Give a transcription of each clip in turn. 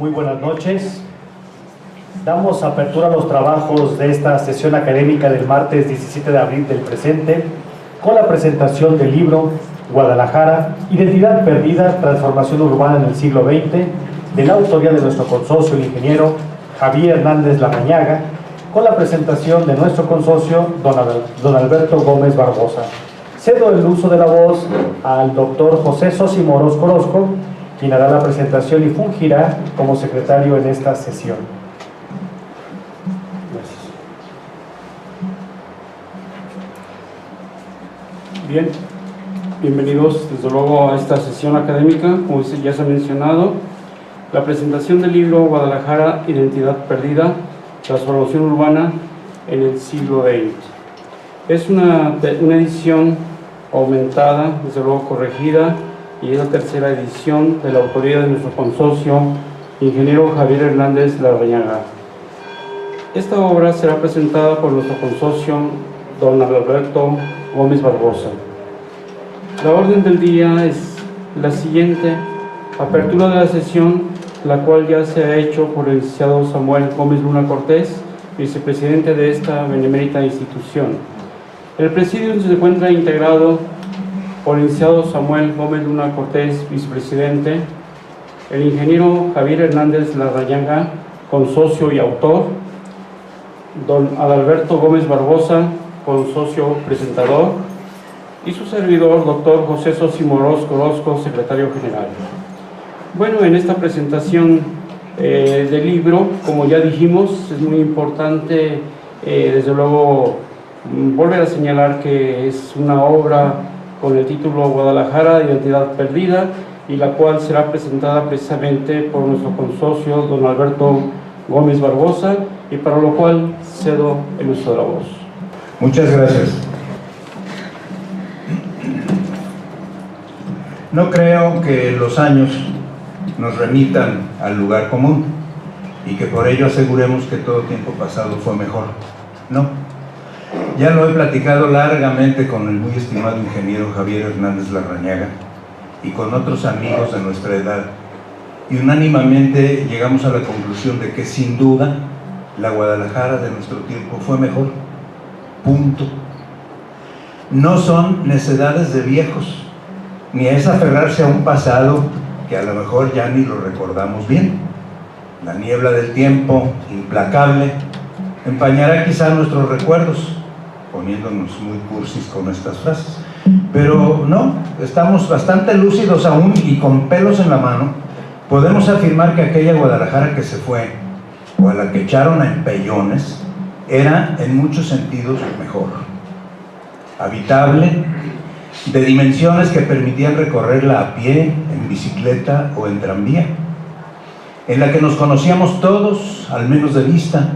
Muy buenas noches. Damos apertura a los trabajos de esta sesión académica del martes 17 de abril del presente con la presentación del libro Guadalajara, Identidad Perdida, Transformación Urbana en el siglo XX, de la autoría de nuestro consocio, el ingeniero Javier Hernández Larrañaga, con la presentación de nuestro consocio, don Alberto Gómez Barbosa. Cedo el uso de la voz al doctor José Sosimoros Orozco, quien hará la presentación y fungirá como secretario en esta sesión. Gracias. Bien, bienvenidos desde luego a esta sesión académica. Como ya se ha mencionado, la presentación del libro Guadalajara, Identidad Perdida, Transformación Urbana en el siglo XX. Es una edición aumentada, desde luego corregida, y es la tercera edición de la autoría de nuestro consocio, ingeniero Javier Hernández Larrañaga. Esta obra será presentada por nuestro consocio, don Alberto Gómez Barbosa. La orden del día es la siguiente: apertura de la sesión, la cual ya se ha hecho por el licenciado Samuel Gómez Luna Cortés, vicepresidente de esta benemérita institución. El presidium se encuentra integrado por el licenciado Samuel Gómez Luna Cortés, vicepresidente, el ingeniero Javier Hernández Larrañaga, consocio y autor, don Adalberto Gómez Barbosa, consocio presentador, y su servidor, doctor José Sosimoros Orozco, secretario general. Bueno, en esta presentación del libro, como ya dijimos, es muy importante, desde luego, volver a señalar que es una obra con el título Guadalajara, Identidad Perdida, y la cual será presentada precisamente por nuestro consocio, don Alberto Gómez Barbosa, y para lo cual cedo el uso de la voz. Muchas gracias. No creo que los años nos remitan al lugar común y que por ello aseguremos que todo tiempo pasado fue mejor. No. Ya lo he platicado largamente con el muy estimado ingeniero Javier Hernández Larrañaga y con otros amigos de nuestra edad, y unánimemente llegamos a la conclusión de que sin duda la Guadalajara de nuestro tiempo fue mejor. Punto. No son necedades de viejos, ni es aferrarse a un pasado que a lo mejor ya ni lo recordamos bien. La niebla del tiempo, implacable, empañará quizá nuestros recuerdos, poniéndonos muy cursis con estas frases, pero no, estamos bastante lúcidos aún, y con pelos en la mano podemos afirmar que aquella Guadalajara que se fue, o a la que echaron a empellones, era en muchos sentidos mejor, habitable, de dimensiones que permitían recorrerla a pie, en bicicleta o en tranvía, en la que nos conocíamos todos, al menos de vista,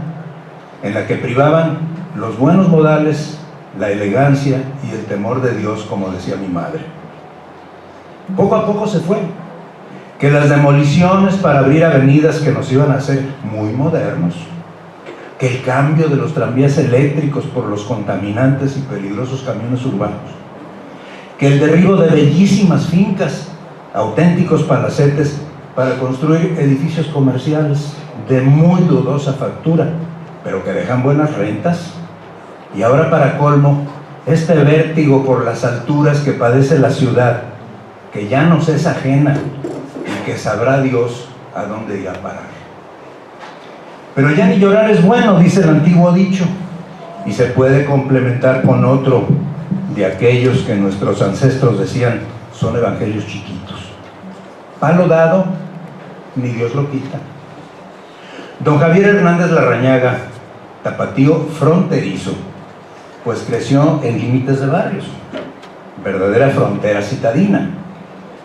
en la que privaban los buenos modales, la elegancia y el temor de Dios, como decía mi madre. Poco a poco se fue, que las demoliciones para abrir avenidas que nos iban a hacer muy modernos, que el cambio de los tranvías eléctricos por los contaminantes y peligrosos camiones urbanos, que el derribo de bellísimas fincas, auténticos palacetes para construir edificios comerciales de muy dudosa factura, pero que dejan buenas rentas. Y ahora, para colmo, este vértigo por las alturas que padece la ciudad, que ya nos es ajena y que sabrá Dios a dónde irá a parar. Pero ya ni llorar es bueno, dice el antiguo dicho, y se puede complementar con otro de aquellos que nuestros ancestros decían son evangelios chiquitos. Palo dado, ni Dios lo quita. Don Javier Hernández Larrañaga, tapatío fronterizo, pues creció en límites de barrios, verdadera frontera citadina,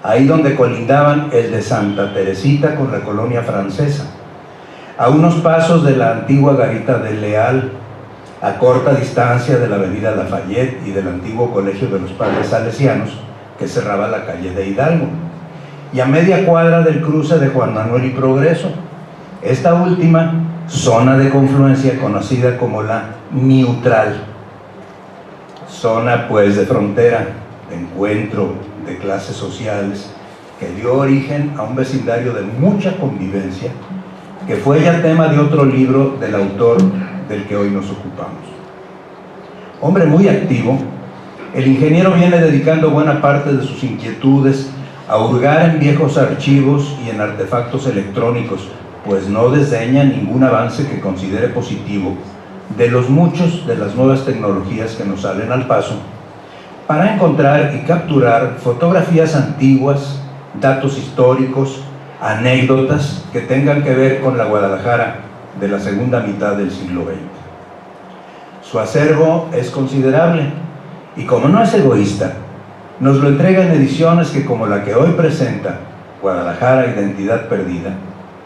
ahí donde colindaban el de Santa Teresita con la colonia francesa, a unos pasos de la antigua garita del Leal, a corta distancia de la avenida Lafayette y del antiguo colegio de los padres salesianos que cerraba la calle de Hidalgo, y a media cuadra del cruce de Juan Manuel y Progreso, esta última zona de confluencia conocida como la Neutral, zona pues de frontera, de encuentro de clases sociales, que dio origen a un vecindario de mucha convivencia que fue ya tema de otro libro del autor del que hoy nos ocupamos. Hombre muy activo, el ingeniero viene dedicando buena parte de sus inquietudes a hurgar en viejos archivos y en artefactos electrónicos, pues no desdeña ningún avance que considere positivo de los muchos de las nuevas tecnologías que nos salen al paso, para encontrar y capturar fotografías antiguas, datos históricos, anécdotas que tengan que ver con la Guadalajara de la segunda mitad del siglo XX. Su acervo es considerable y, como no es egoísta, nos lo entrega en ediciones que, como la que hoy presenta, Guadalajara, Identidad Perdida,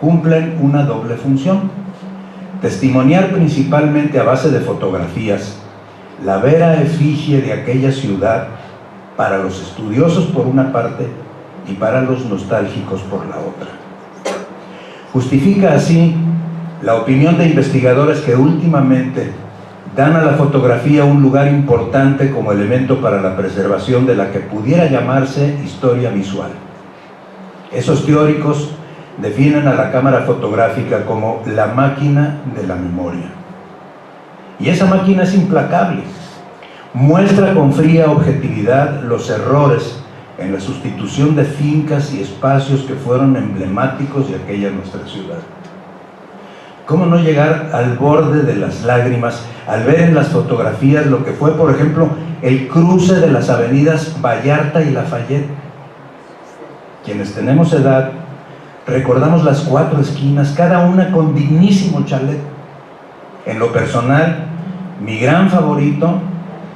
cumplen una doble función: testimoniar principalmente a base de fotografías la vera efigie de aquella ciudad para los estudiosos por una parte y para los nostálgicos por la otra. Justifica así la opinión de investigadores que últimamente dan a la fotografía un lugar importante como elemento para la preservación de la que pudiera llamarse historia visual. Esos teóricos definen a la cámara fotográfica como la máquina de la memoria. Y esa máquina es implacable. Muestra con fría objetividad los errores en la sustitución de fincas y espacios que fueron emblemáticos de aquella nuestra ciudad. ¿Cómo no llegar al borde de las lágrimas al ver en las fotografías lo que fue, por ejemplo, el cruce de las avenidas Vallarta y Lafayette? Quienes tenemos edad recordamos las 4 esquinas, cada una con dignísimo chalet. En lo personal, mi gran favorito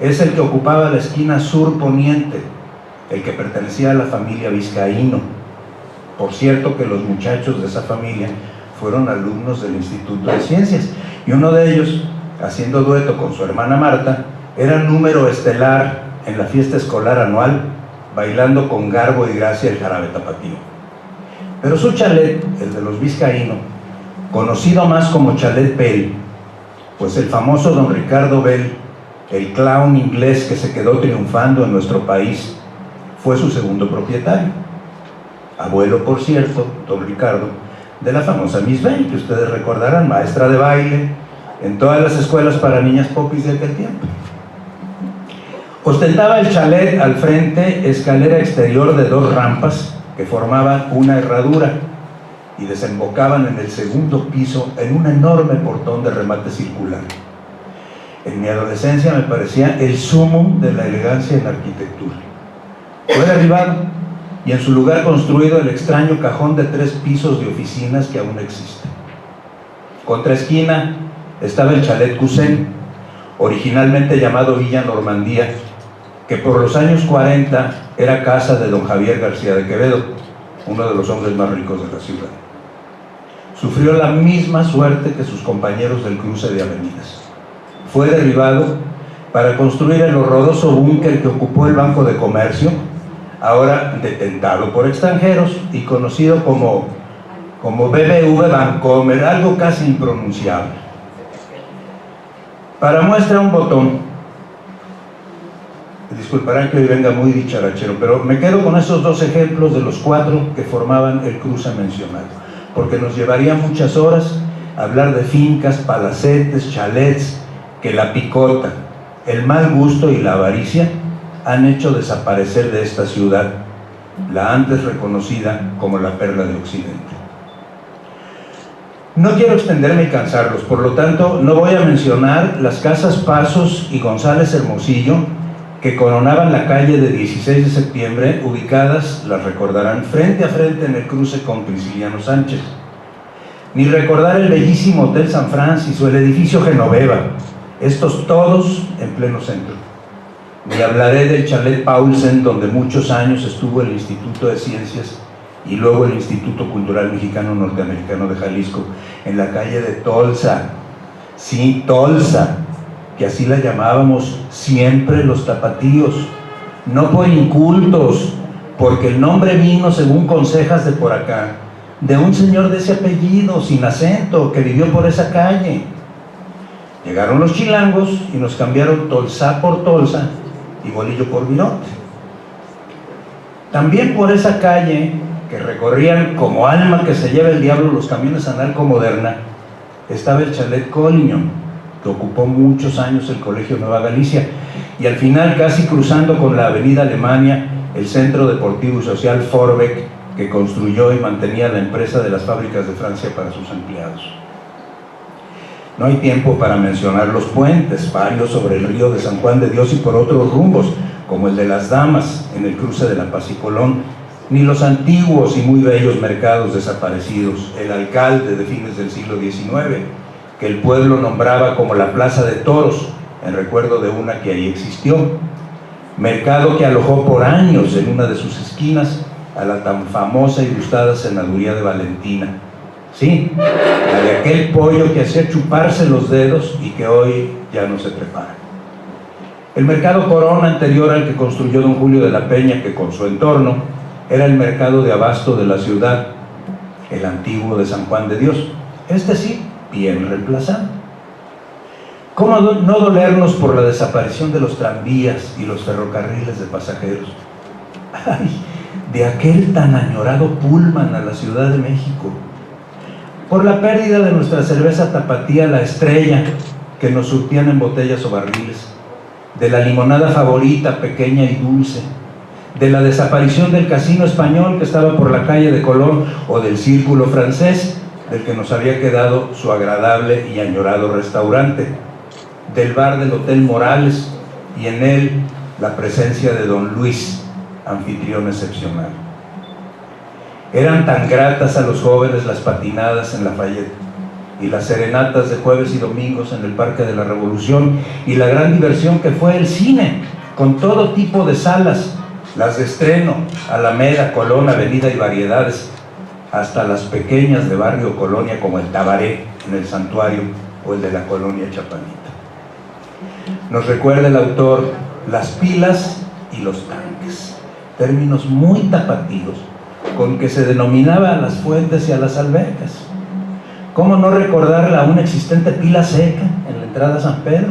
es el que ocupaba la esquina sur-poniente, el que pertenecía a la familia Vizcaíno. Por cierto que los muchachos de esa familia fueron alumnos del Instituto de Ciencias, y uno de ellos, haciendo dueto con su hermana Marta, era número estelar en la fiesta escolar anual, bailando con garbo y gracia el jarabe tapatío. Pero su chalet, el de los Vizcaíno, conocido más como Chalet Bell, pues el famoso don Ricardo Bell, el clown inglés que se quedó triunfando en nuestro país, fue su segundo propietario. Abuelo, por cierto, don Ricardo, de la famosa Miss Bell, que ustedes recordarán, maestra de baile en todas las escuelas para niñas popis de aquel tiempo. Ostentaba el chalet al frente escalera exterior de 2 rampas que formaban una herradura y desembocaban en el segundo piso en un enorme portón de remate circular. En mi adolescencia me parecía el sumum de la elegancia en la arquitectura. Fue derribado y en su lugar construido el extraño cajón de 3 pisos de oficinas que aún existe. Contra esquina estaba el Chalet Cousin, originalmente llamado Villa Normandía, que por los años 40 era casa de don Javier García de Quevedo, uno de los hombres más ricos de la ciudad. Sufrió la misma suerte que sus compañeros del cruce de avenidas. Fue derribado para construir el horroroso búnker que ocupó el Banco de Comercio, ahora detentado por extranjeros y conocido como BBV Bancomer, algo casi impronunciable. Para muestra un botón. Disculparán que hoy venga muy dicharachero, pero me quedo con esos 2 ejemplos de los 4 que formaban el cruce mencionado, porque nos llevaría muchas horas hablar de fincas, palacetes, chalets, que la picota, el mal gusto y la avaricia han hecho desaparecer de esta ciudad, la antes reconocida como la perla de Occidente. No quiero extenderme y cansarlos, por lo tanto no voy a mencionar las casas Pasos y González Hermosillo que coronaban la calle de 16 de septiembre, ubicadas, las recordarán, frente a frente en el cruce con Prisciliano Sánchez, ni recordar el bellísimo Hotel San Francisco o el edificio Genoveva, estos todos en pleno centro. Ni hablaré del Chalet Paulsen, donde muchos años estuvo el Instituto de Ciencias y luego el Instituto Cultural Mexicano Norteamericano de Jalisco, en la calle de Tolsa. Sí, Tolsa, que así la llamábamos siempre los tapatíos, no por incultos, porque el nombre vino, según consejas de por acá, de un señor de ese apellido, sin acento, que vivió por esa calle. Llegaron los chilangos y nos cambiaron Tolsa por Tolsa y Bolillo por Virote. También por esa calle que recorrían como alma que se lleva el diablo los camiones a Narcomoderna, estaba el Chalet Collignon, que ocupó muchos años el Colegio Nueva Galicia, y al final, casi cruzando con la avenida Alemania, el Centro Deportivo y Social Forbeck, que construyó y mantenía la empresa de las fábricas de Francia para sus empleados. No hay tiempo para mencionar los puentes, varios sobre el río de San Juan de Dios y por otros rumbos, como el de las Damas, en el cruce de La Paz y Colón, ni los antiguos y muy bellos mercados desaparecidos, el alcalde de fines del siglo XIX, que el pueblo nombraba como la Plaza de Toros, en recuerdo de una que ahí existió, mercado que alojó por años en una de sus esquinas a la tan famosa y gustada senaduría de Valentina. Sí, la de aquel pollo que hacía chuparse los dedos y que hoy ya no se prepara. El mercado Corona, anterior al que construyó don Julio de la Peña, que con su entorno era el mercado de abasto de la ciudad, el antiguo de San Juan de Dios, este sí, bien reemplazado. ¿Cómo no dolernos por la desaparición de los tranvías y los ferrocarriles de pasajeros? ¡Ay! De aquel tan añorado Pullman a la Ciudad de México, por la pérdida de nuestra cerveza tapatía La Estrella, que nos surtían en botellas o barriles, de la limonada favorita, pequeña y dulce, de la desaparición del Casino Español que estaba por la calle de Colón, o del Círculo Francés, del que nos había quedado su agradable y añorado restaurante, del bar del Hotel Morales, y en él la presencia de don Luis, anfitrión excepcional. Eran tan gratas a los jóvenes las patinadas en Lafayette y las serenatas de jueves y domingos en el Parque de la Revolución, y la gran diversión que fue el cine, con todo tipo de salas, las de estreno, Alameda, Colón, Avenida y Variedades, hasta las pequeñas de barrio Colonia como el Tabaré en el Santuario o el de la Colonia Chapanita. Nos recuerda el autor las pilas y los tanques, términos muy tapatíos con que se denominaba a las fuentes y a las albercas. ¿Cómo no recordar la aún existente pila seca en la entrada a San Pedro?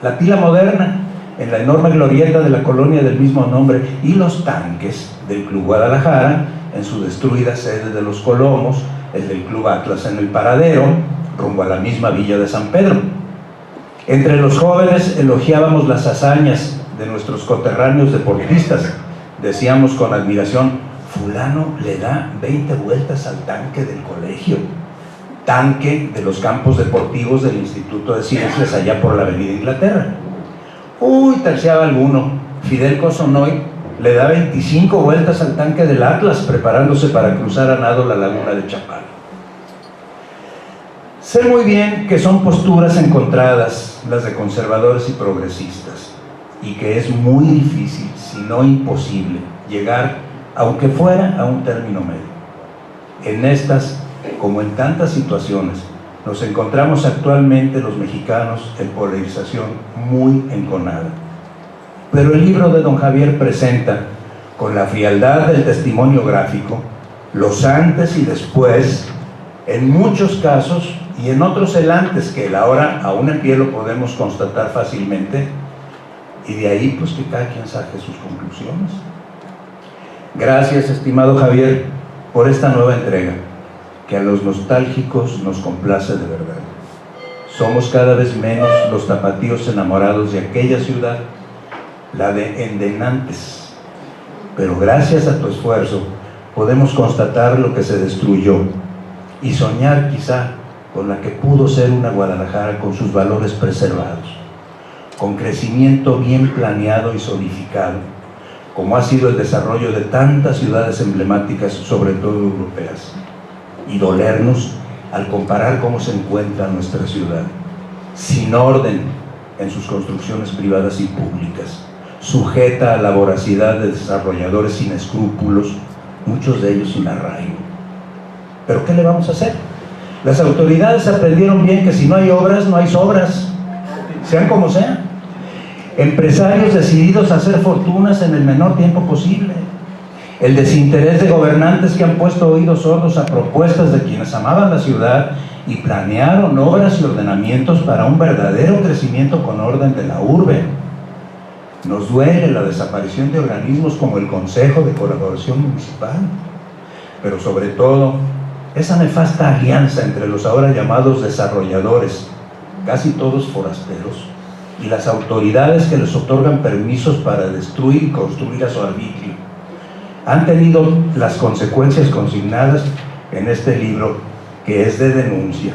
La pila moderna en la enorme glorieta de la colonia del mismo nombre, y los tanques del Club Guadalajara en su destruida sede de Los Colomos, el del Club Atlas en el Paradero, rumbo a la misma villa de San Pedro. Entre los jóvenes elogiábamos las hazañas de nuestros coterráneos deportistas. Decíamos con admiración: fulano le da 20 vueltas al tanque del colegio, tanque de los campos deportivos del Instituto de Ciencias allá por la Avenida Inglaterra. Uy, terciaba alguno, Fidel Cosonoy le da 25 vueltas al tanque del Atlas preparándose para cruzar a nado la laguna de Chapala. Sé muy bien que son posturas encontradas las de conservadores y progresistas, y que es muy difícil, si no imposible, llegar, aunque fuera, a un término medio. En estas, como en tantas situaciones, nos encontramos actualmente los mexicanos en polarización muy enconada. Pero el libro de don Javier presenta, con la frialdad del testimonio gráfico, los antes y después, en muchos casos, y en otros el antes, que el ahora aún en pie lo podemos constatar fácilmente, y de ahí pues que cada quien saque sus conclusiones. Gracias, estimado Javier, por esta nueva entrega, que a los nostálgicos nos complace de verdad. Somos cada vez menos los tapatíos enamorados de aquella ciudad, la de Endenantes, pero gracias a tu esfuerzo podemos constatar lo que se destruyó y soñar quizá con la que pudo ser una Guadalajara con sus valores preservados, con crecimiento bien planeado y solidificado, como ha sido el desarrollo de tantas ciudades emblemáticas, sobre todo europeas, y dolernos al comparar cómo se encuentra nuestra ciudad, sin orden en sus construcciones privadas y públicas, sujeta a la voracidad de desarrolladores sin escrúpulos, muchos de ellos sin arraigo. ¿Pero qué le vamos a hacer? Las autoridades aprendieron bien que si no hay obras, no hay sobras, sean como sean. Empresarios decididos a hacer fortunas en el menor tiempo posible. El desinterés de gobernantes que han puesto oídos sordos a propuestas de quienes amaban la ciudad y planearon obras y ordenamientos para un verdadero crecimiento con orden de la urbe. Nos duele la desaparición de organismos como el Consejo de Colaboración Municipal. pero sobre todo esa nefasta alianza entre los ahora llamados desarrolladores, casi todos forasteros, y las autoridades que les otorgan permisos para destruir y construir a su arbitrio, han tenido las consecuencias consignadas en este libro, que es de denuncia.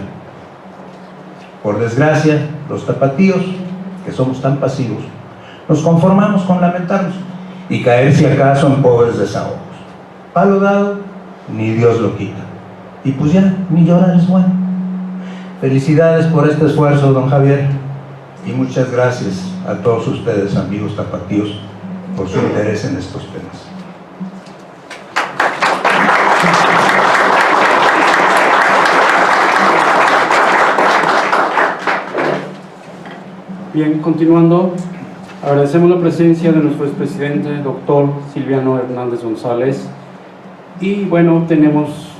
Por desgracia, los tapatíos, que somos tan pasivos, nos conformamos con lamentarnos y caer si acaso en pobres desahogos. Palo dado, ni Dios lo quita. Y pues ya, ni llorar es bueno. Felicidades por este esfuerzo, don Javier, y muchas gracias a todos ustedes, amigos tapatíos, por su interés en estos temas. Bien, continuando, agradecemos la presencia de nuestro expresidente, doctor Silviano Hernández González. Y bueno, tenemos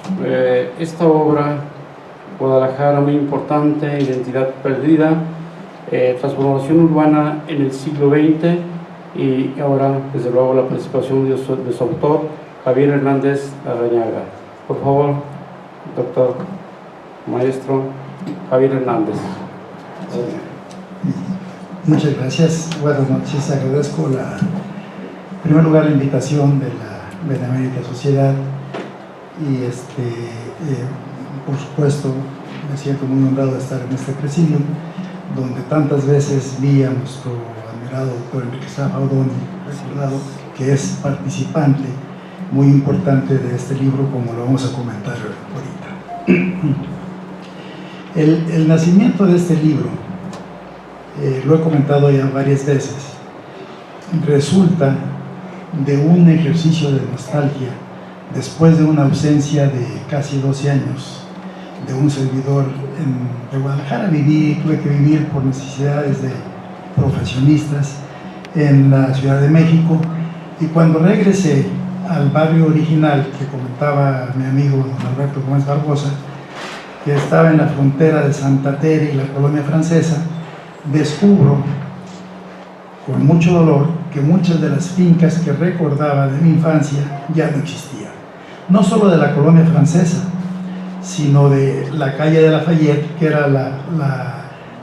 esta obra, Guadalajara, muy importante, Identidad Perdida, transformación urbana en el siglo XX, y ahora, desde luego, la participación de su autor, Javier Hernández Larrañaga. Por favor, doctor, maestro Javier Hernández. Muchas gracias, buenas noches. Agradezco en primer lugar la invitación de la Benemérita Sociedad y por supuesto me siento muy honrado de estar en este presidio donde tantas veces vi a nuestro admirado doctor Enrique Safaudón, recordado, que es participante muy importante de este libro, como lo vamos a comentar ahorita. El nacimiento de este libro, lo he comentado ya varias veces, resulta de un ejercicio de nostalgia después de una ausencia de casi 12 años de un servidor de Guadalajara. Tuve que vivir por necesidades de profesionistas en la Ciudad de México, y cuando regresé al barrio original que comentaba mi amigo don Alberto Gómez Barbosa, que estaba en la frontera de Santa Tere y la colonia francesa, descubro con mucho dolor que muchas de las fincas que recordaba de mi infancia ya no existían. No solo de la colonia francesa, sino de la calle de Lafayette, que era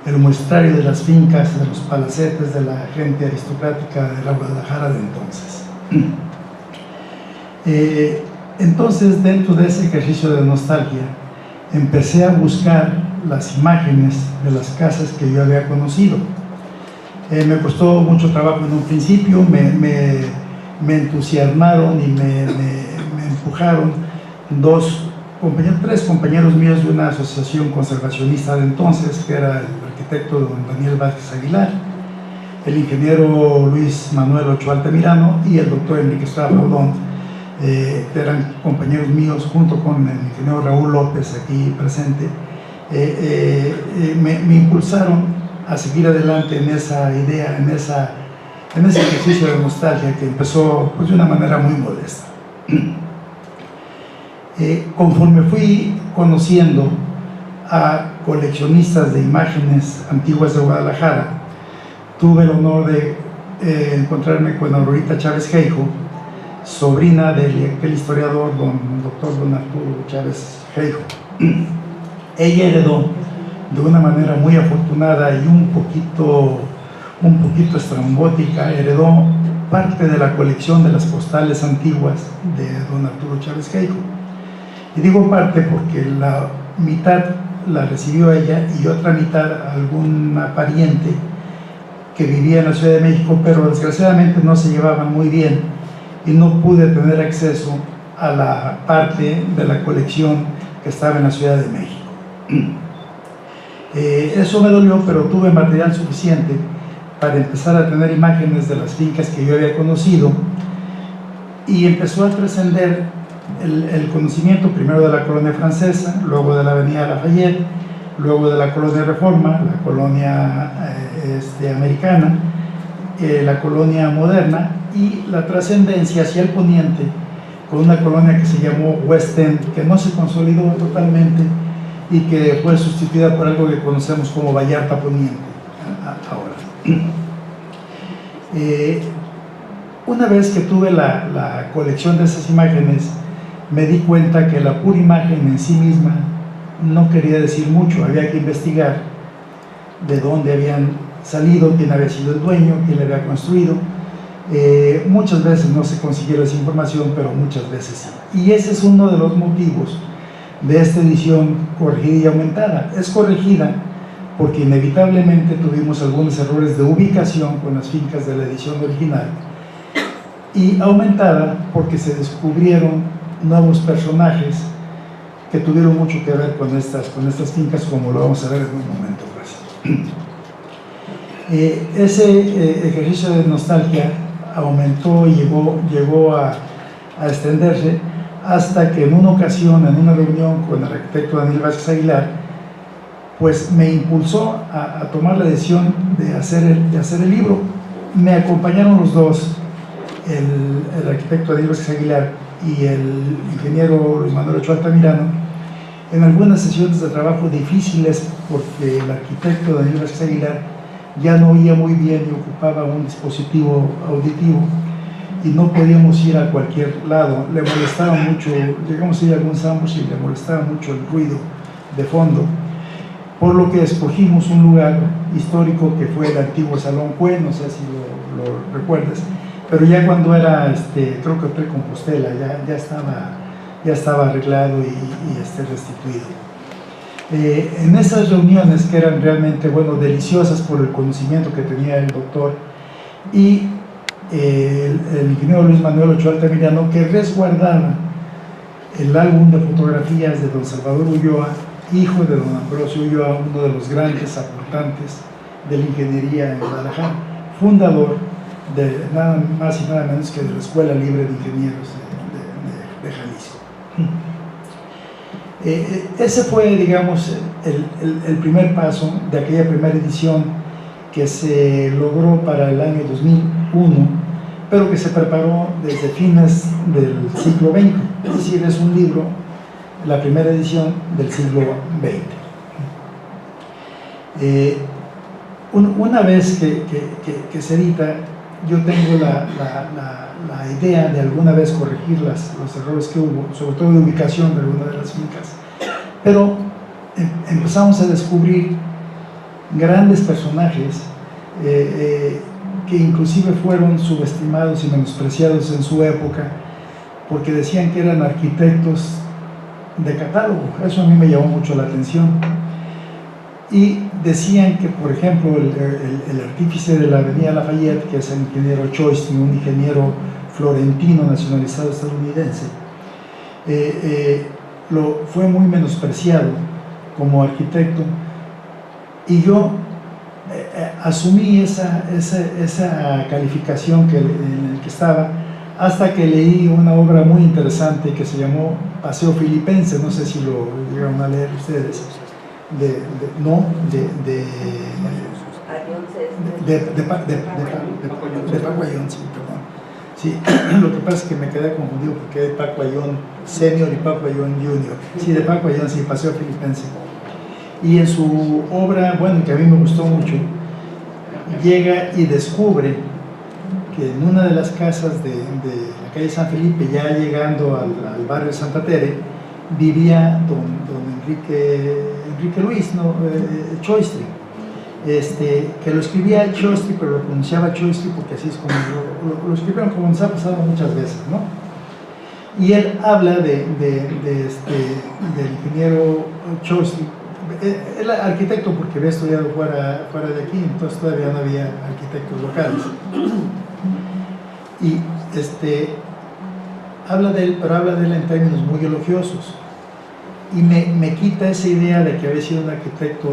el muestrario de las fincas, de los palacetes de la gente aristocrática de la Guadalajara de entonces. Entonces, dentro de ese ejercicio de nostalgia, empecé a buscar las imágenes de las casas que yo había conocido. Me costó mucho trabajo en un principio, me entusiasmaron y me empujaron tres compañeros míos de una asociación conservacionista de entonces, que era el arquitecto don Daniel Vázquez Aguilar, el ingeniero Luis Manuel Ochoa Altamirano y el doctor Enrique Safaudón, que eran compañeros míos, junto con el ingeniero Raúl López aquí presente. Me impulsaron a seguir adelante en esa idea, en ese ejercicio de nostalgia que empezó pues, de una manera muy modesta. Conforme fui conociendo a coleccionistas de imágenes antiguas de Guadalajara, tuve el honor de encontrarme con Aurorita Chávez Geijo, sobrina del historiador doctor don Arturo Chávez Geijo. Ella heredó de una manera muy afortunada y un poquito estrambótica, heredó parte de la colección de las postales antiguas de don Arturo Chávez Geijo. Y digo parte porque la mitad la recibió ella y otra mitad alguna pariente que vivía en la Ciudad de México, pero desgraciadamente no se llevaban muy bien y no pude tener acceso a la parte de la colección que estaba en la Ciudad de México. Eso me dolió, pero tuve material suficiente para empezar a tener imágenes de las fincas que yo había conocido, y empezó a trascender el conocimiento primero de la colonia francesa, luego de la avenida Lafayette, luego de la colonia Reforma, la colonia americana, la colonia moderna, y la trascendencia hacia el poniente con una colonia que se llamó West End, que no se consolidó totalmente y que fue sustituida por algo que conocemos como Vallarta Poniente ahora. Una vez que tuve la colección de esas imágenes, me di cuenta que la pura imagen en sí misma no quería decir mucho. Había que investigar de dónde habían salido, quién había sido el dueño, quién le había construido. Muchas veces no se consiguió esa información, pero muchas veces sí. Y ese es uno de los motivos de esta edición corregida y aumentada. Es corregida porque inevitablemente tuvimos algunos errores de ubicación con las fincas de la edición original, y aumentada porque se descubrieron nuevos personajes que tuvieron mucho que ver con estas fincas, como lo vamos a ver en un momento. Ese ejercicio de nostalgia aumentó y llegó a extenderse hasta que en una ocasión, en una reunión con el arquitecto Daniel Vázquez Aguilar, pues me impulsó a tomar la decisión de hacer el libro. Me acompañaron los dos, el arquitecto Daniel Vázquez Aguilar y el ingeniero Luis Manuel Ochoa Altamirano, en algunas sesiones de trabajo difíciles, porque el arquitecto Daniel Vázquez Aguilar ya no oía muy bien y ocupaba un dispositivo auditivo y no podíamos ir a cualquier lado. Le molestaba mucho, llegamos a ir a algún campus y le molestaba mucho el ruido de fondo, por lo que escogimos un lugar histórico que fue el antiguo Salón Cue, no sé si lo recuerdas, pero ya cuando era, creo que pre-Compostela, ya estaba arreglado y restituido. En esas reuniones, que eran realmente, bueno, deliciosas por el conocimiento que tenía el doctor y el ingeniero Luis Manuel Ochoa Altamirano, que resguardaba el álbum de fotografías de don Salvador Ulloa, hijo de don Ambrosio Ulloa, uno de los grandes aportantes de la ingeniería en Guadalajara, fundador de nada más y nada menos que de la Escuela Libre de Ingenieros de Jalisco. Ese fue, digamos, el primer paso de aquella primera edición que se logró para el año 2001, pero que se preparó desde fines del siglo XX, es decir, es un libro, la primera edición del siglo XX. Una vez que se edita, yo tengo la idea de alguna vez corregir los errores que hubo, sobre todo de ubicación de alguna de las fincas, pero empezamos a descubrir grandes personajes que inclusive fueron subestimados y menospreciados en su época, porque decían que eran arquitectos de catálogo. Eso a mí me llamó mucho la atención. Y decían que, por ejemplo, el artífice de la avenida Lafayette, que es el ingeniero Choisty, un ingeniero florentino nacionalizado estadounidense, fue muy menospreciado como arquitecto, y yo asumí esa calificación en la que estaba, hasta que leí una obra muy interesante que se llamó Paseo Filipense, no sé si lo llegaron a leer ustedes, de Paco Ayón, sí, perdón. Sí, lo que pasa es que me quedé confundido porque hay Paco Ayón Senior y Paco Ayón Junior. Sí, de Paco Ayón, sí, Paseo Filipense. Y en su obra, bueno, que a mí me gustó mucho, llega y descubre que en una de las casas de la calle San Felipe, ya llegando al barrio Santa Tere, vivía don Enrique Luis, Choisty, que lo escribía Choisty, pero lo pronunciaba Choisty porque así es como lo escribieron, como nos ha pasado muchas veces, ¿no? Y él habla del ingeniero Choisty, el arquitecto, porque había estudiado fuera de aquí, entonces todavía no había arquitectos locales. Y habla de él, pero habla de él en términos muy elogiosos, y me quita esa idea de que había sido un arquitecto,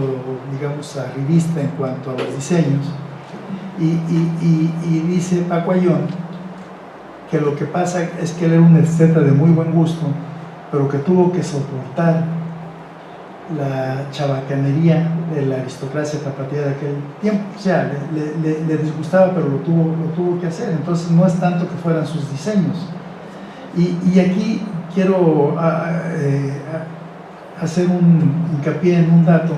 digamos, arribista en cuanto a los diseños, y dice Paco Ayón que lo que pasa es que él era un esteta de muy buen gusto, pero que tuvo que soportar la chabacanería de la aristocracia tapatía de aquel tiempo. O sea, le disgustaba, pero lo tuvo que hacer. Entonces no es tanto que fueran sus diseños. Y aquí quiero hacer un hincapié en un dato,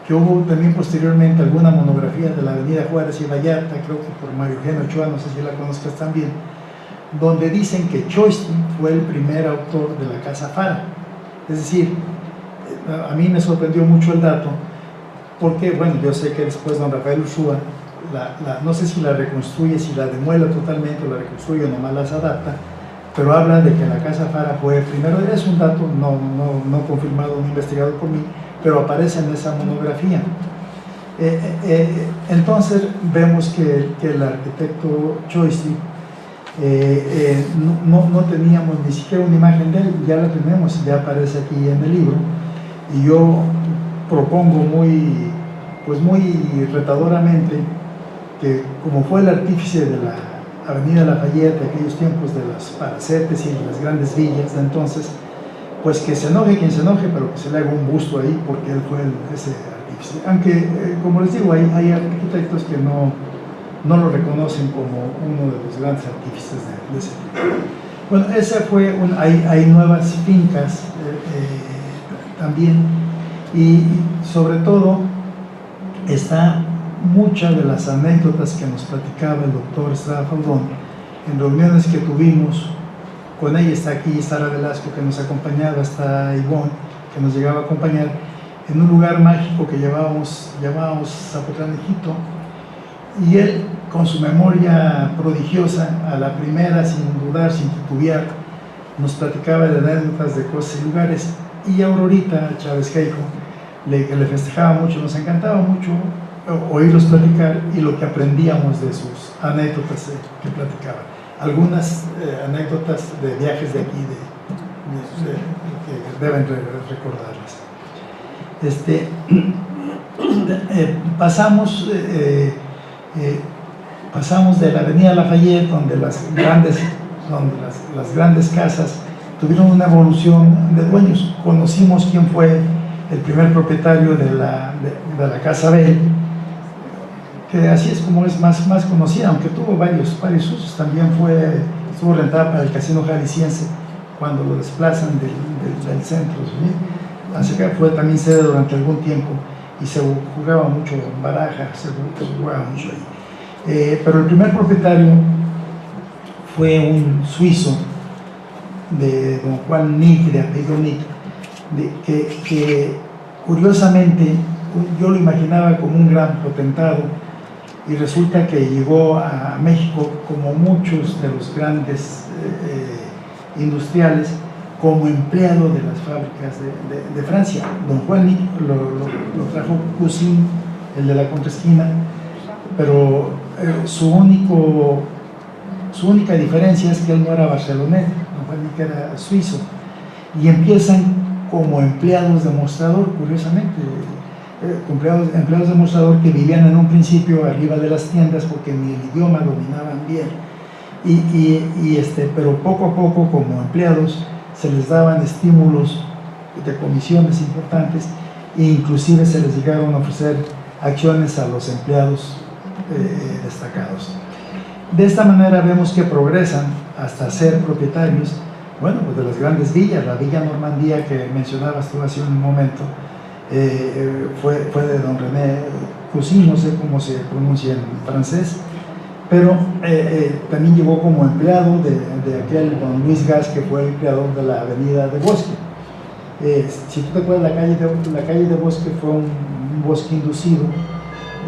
que hubo también posteriormente alguna monografía de la avenida Juárez y Vallarta, creo que por Mario Eugenio Ochoa, no sé si la conozcas también, donde dicen que Choisty fue el primer autor de la Casa Fara. Es decir, a mí me sorprendió mucho el dato, porque, bueno, yo sé que después don Rafael Ursúa, no sé si la reconstruye, si la demuela totalmente o la reconstruye o nomás las adapta, pero habla de que la Casa Fara fue primero. Es un dato no confirmado, no investigado por mí, pero aparece en esa monografía. Entonces vemos que el arquitecto Choisty, no teníamos ni siquiera una imagen de él, ya la tenemos, ya aparece aquí en el libro, y yo propongo muy retadoramente que, como fue el artífice de la Avenida Lafayette de aquellos tiempos, de las palacetes y las grandes villas de entonces, pues que se enoje quien se enoje, pero que se le haga un busto ahí, porque él fue ese artífice. Aunque, como les digo, hay arquitectos que no lo reconocen como uno de los grandes artífices de ese tipo. Bueno, esa fue hay nuevas fincas también, y sobre todo está muchas de las anécdotas que nos platicaba el doctor Estrada Faldón en reuniones que tuvimos con ella. Está aquí Sara Velasco, que nos acompañaba, está Ivonne, que nos llegaba a acompañar en un lugar mágico que llamábamos Zapotlán, Egipto, y él, con su memoria prodigiosa, a la primera, sin dudar, sin titubear, nos platicaba de anécdotas de cosas y lugares. Y Aurorita Chávez Geijo, que le festejaba mucho, nos encantaba mucho oírlos platicar y lo que aprendíamos de sus anécdotas que platicaban. Algunas anécdotas de viajes de aquí, que deben recordarlas. Pasamos de la Avenida Lafayette, donde las grandes casas tuvieron una evolución de dueños. Conocimos quién fue el primer propietario de la Casa Bell, que así es como es más conocida, aunque tuvo varios usos. También estuvo rentada para el Casino Jalisciense cuando lo desplazan del centro, ¿sí? Así que fue también sede durante algún tiempo, y se jugaba mucho baraja, se jugaba mucho ahí. Pero el primer propietario fue un suizo, de don Juan Nick, de apellido Nick, que curiosamente yo lo imaginaba como un gran potentado, y resulta que llegó a México, como muchos de los grandes industriales, como empleado de las fábricas de Francia. Don Juan Nick lo trajo Cousin, el de la contraesquina, pero su única diferencia es que él no era barcelonés, Don Juan Nick era suizo, y empiezan como empleados de mostrador, curiosamente, empleados de mostrador que vivían en un principio arriba de las tiendas porque ni el idioma dominaban bien, pero poco a poco, como empleados, se les daban estímulos de comisiones importantes, e inclusive se les llegaron a ofrecer acciones a los empleados destacados. De esta manera vemos que progresan hasta ser propietarios, bueno, pues de las grandes villas. La Villa Normandía, que mencionabas tú hace un momento, fue de don René Cousin, no sé cómo se pronuncia en francés, pero también llegó como empleado de aquel don Luis Gas, que fue el creador de la Avenida de Bosque. Si tú te acuerdas, la calle de Bosque fue un bosque inducido,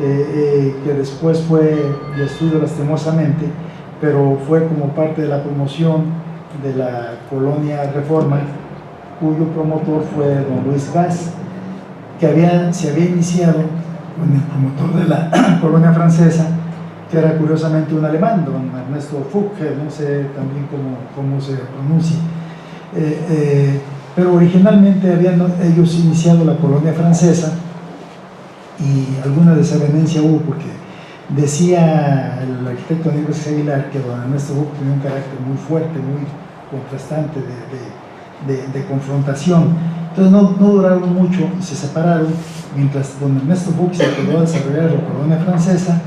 que después fue destruido lastimosamente, pero fue como parte de la promoción de la colonia Reforma, cuyo promotor fue don Luis Gas, que se había iniciado con el promotor de la colonia francesa, que era curiosamente un alemán, don Ernesto Fugger, no sé también cómo se pronuncia, pero originalmente habían ellos iniciado la colonia francesa, y alguna desavenencia hubo, porque decía el arquitecto Aníbal Aguilar que don Ernesto Fugger tenía un carácter muy fuerte, muy contrastante de confrontación. Entonces no duraron mucho y se separaron, mientras don Ernesto Fugger se quedó a desarrollar la colonia francesa.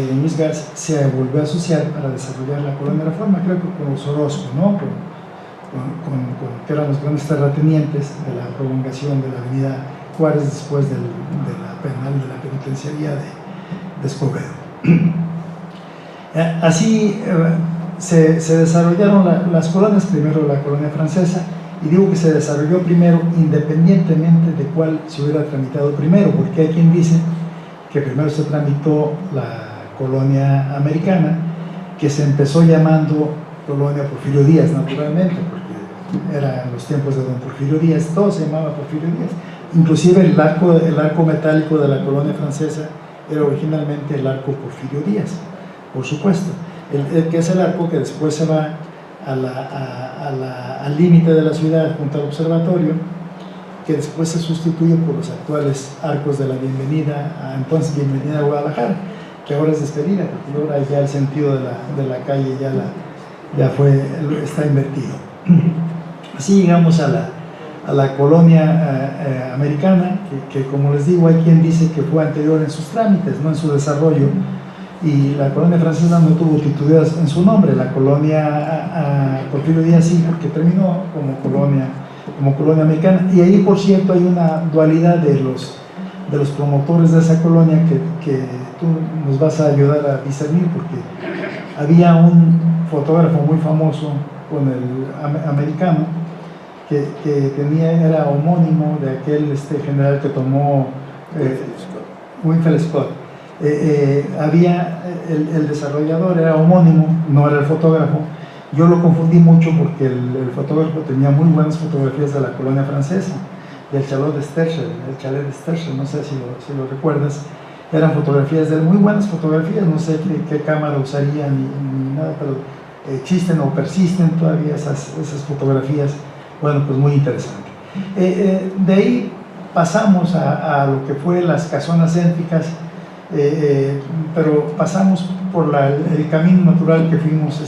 Don Luis Gas se volvió a asociar para desarrollar la colonia Reforma, creo que con los Orozco, ¿no? Que eran los grandes terratenientes de la prolongación de la avenida Juárez después de la penal, de la penitenciaría de Escobedo. Así se desarrollaron las colonias, primero la colonia francesa, y digo que se desarrolló primero independientemente de cuál se hubiera tramitado primero, porque hay quien dice que primero se tramitó la colonia americana, que se empezó llamando colonia Porfirio Díaz, naturalmente, porque eran los tiempos de don Porfirio Díaz, todo se llamaba Porfirio Díaz, inclusive el arco metálico de la colonia francesa era originalmente el arco Porfirio Díaz, por supuesto, que es el arco que después se va al límite de la ciudad junto al observatorio, que después se sustituye por los actuales arcos de la Bienvenida, entonces Bienvenida a Guadalajara, que ahora es despedida, porque ahora ya el sentido de la calle está invertido. Así llegamos a la colonia americana, que como les digo, hay quien dice que fue anterior en sus trámites, no en su desarrollo, y la colonia francesa no tuvo titularidad en su nombre. La colonia Porfirio Díaz sí, porque terminó como colonia americana, y ahí, por cierto, hay una dualidad de los promotores de esa colonia que tú nos vas a ayudar a discernir, porque había un fotógrafo muy famoso con el americano que era homónimo de aquel general que tomó Winfield Scott. Había el desarrollador, era homónimo, no era el fotógrafo. Yo lo confundí mucho porque el fotógrafo tenía muy buenas fotografías de la colonia francesa, del chalet de Sterchel, no sé si lo recuerdas. Eran fotografías de él, muy buenas fotografías, no sé qué cámara usaría ni nada, pero existen o persisten todavía esas fotografías. Bueno, pues muy interesante. De ahí pasamos a lo que fue las casonas céntricas, pero pasamos por el camino natural que fuimos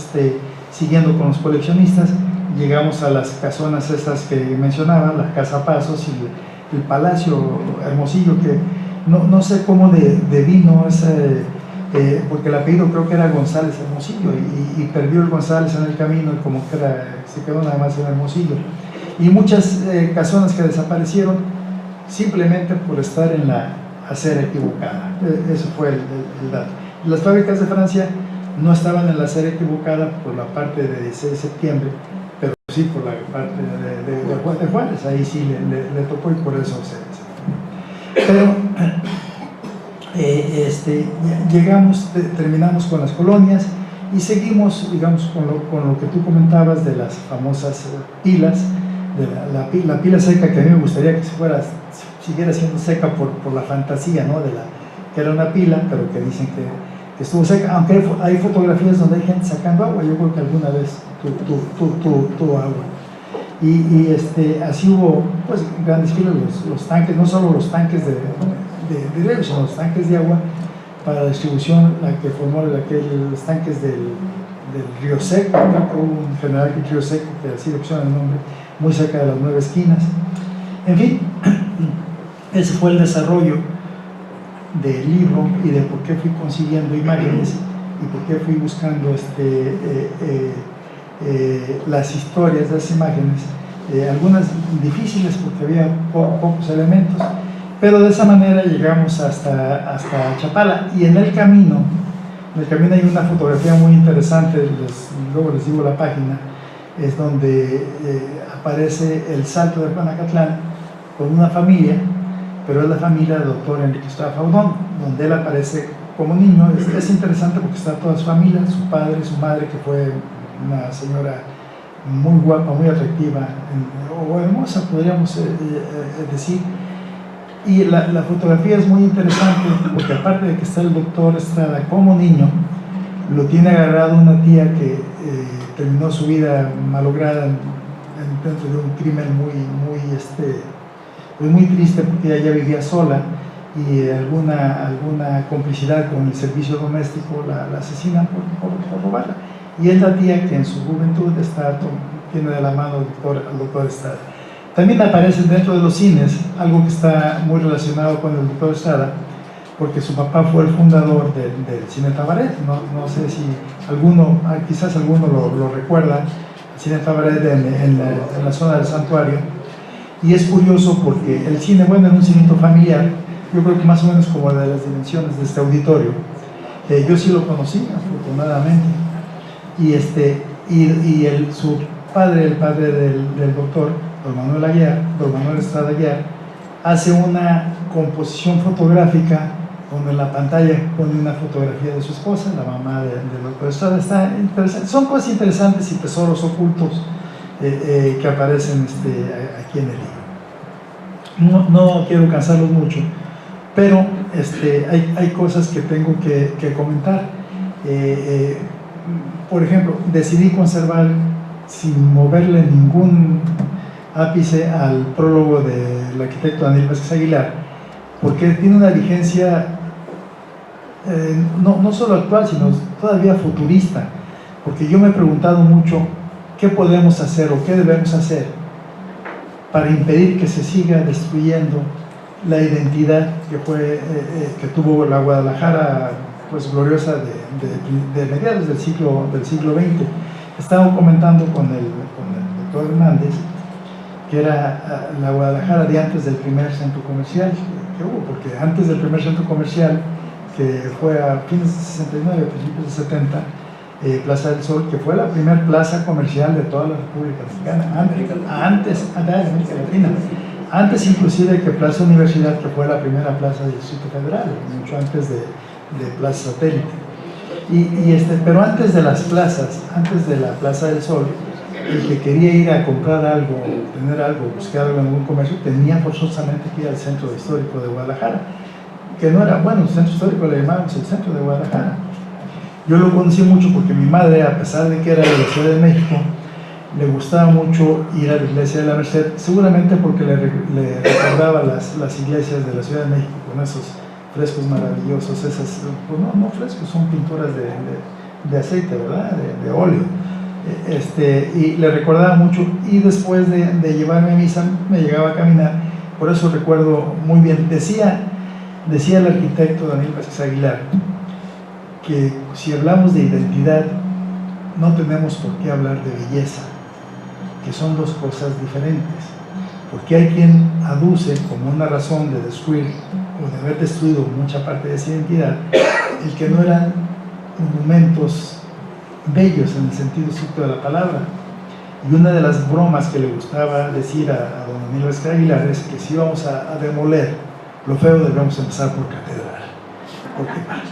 siguiendo con los coleccionistas. Llegamos a las casonas esas que mencionaba, la Casa Pasos y el Palacio Hermosillo, que no sé cómo devino ese, porque el apellido creo que era González Hermosillo, y perdió el González en el camino, y como que se quedó nada más en Hermosillo. Y muchas casonas que desaparecieron simplemente por estar en la acera equivocada. Eso fue el dato. Las fábricas de Francia no estaban en la acera equivocada por la parte de 16 de septiembre, pero sí por la parte de Juárez. Ahí sí le tocó, y por eso pero terminamos con las colonias y seguimos, digamos, con lo que tú comentabas de las famosas pilas, de la pila seca, que a mí me gustaría que siguiera siendo seca por la fantasía, ¿no? Que era una pila, pero que dicen que estuvo seca, aunque hay fotografías donde hay gente sacando agua. Yo creo que alguna vez tuvo agua. Y así hubo pues grandes filas, los tanques, no solo los tanques de riego, sino los tanques de agua para distribución, la que formó los tanques del Río Seco. Hubo un general que Río Seco, que así le pusieron el nombre, muy cerca de las 9 esquinas. En fin, ese fue el desarrollo del libro y de por qué fui consiguiendo imágenes y por qué fui buscando las historias de esas imágenes, algunas difíciles porque había pocos elementos, pero de esa manera llegamos hasta Chapala. Y en el camino hay una fotografía muy interesante, luego les digo la página, es donde aparece el Salto de Juanacatlán con una familia, pero es la familia del doctor Enrique Estrada Faudón, donde él aparece como niño. Es interesante porque está toda su familia, su padre, su madre, que fue una señora muy guapa, muy atractiva, o hermosa, podríamos decir. Y la fotografía es muy interesante porque, aparte de que está el doctor Estrada como niño, lo tiene agarrado una tía que terminó su vida malograda dentro de un crimen muy triste, porque ella ya vivía sola, y alguna complicidad con el servicio doméstico la asesinan por robarla. Y es la tía que en su juventud tiene de la mano al doctor Estrada. También aparece dentro de los cines algo que está muy relacionado con el doctor Estrada, porque su papá fue el fundador del Cine Tabaret. No sé si quizás alguno lo recuerda, el Cine Tabaret en la zona del Santuario. Y es curioso porque el cine, bueno, era un cine familiar, yo creo que más o menos como de las dimensiones de este auditorio. Yo sí lo conocí, afortunadamente, Su padre, el padre del doctor, don Manuel Estrada Aguiar, hace una composición fotográfica donde en la pantalla pone una fotografía de su esposa, la mamá del doctor Estrada. Está interesante. Son cosas interesantes y tesoros ocultos que aparecen aquí en el libro. No quiero cansarlos mucho, pero hay cosas que tengo que comentar. Por ejemplo, decidí conservar sin moverle ningún ápice al prólogo del arquitecto Daniel Vázquez Aguilar, porque tiene una vigencia no solo actual, sino todavía futurista, porque yo me he preguntado mucho qué podemos hacer o qué debemos hacer para impedir que se siga destruyendo la identidad que tuvo la Guadalajara pues gloriosa de mediados del siglo XX. Estaba comentando con el doctor Hernández que era la Guadalajara de antes del primer centro comercial que hubo, porque antes del primer centro comercial, que fue a fines de 69, principios de 70, Plaza del Sol, que fue la primera plaza comercial de toda la República Mexicana, antes de América Latina, antes inclusive que Plaza Universidad, que fue la primera plaza del Distrito Federal, mucho antes de Plaza Satélite. Pero antes de las plazas, antes de la Plaza del Sol, el que quería ir a comprar algo, tener algo, buscar algo en algún comercio, tenía forzosamente que ir al centro histórico de Guadalajara, que no era, bueno, el centro histórico le llamábamos el centro de Guadalajara. Yo lo conocí mucho porque mi madre, a pesar de que era de la Ciudad de México, le gustaba mucho ir a la iglesia de la Merced, seguramente porque le recordaba las iglesias de la Ciudad de México con esos frescos maravillosos, esas, pues no frescos, son pinturas de aceite, ¿verdad? De óleo. Y le recordaba mucho, y después de llevarme a misa me llegaba a caminar, por eso recuerdo muy bien. Decía el arquitecto Daniel Vázquez Aguilar que si hablamos de identidad no tenemos por qué hablar de belleza, que son dos cosas diferentes, porque hay quien aduce como una razón de destruir o de haber destruido mucha parte de esa identidad el que no eran monumentos bellos en el sentido estricto de la palabra. Y una de las bromas que le gustaba decir a don Daniel Vázquez Aguilar es que si íbamos a demoler lo feo debemos empezar por catedral,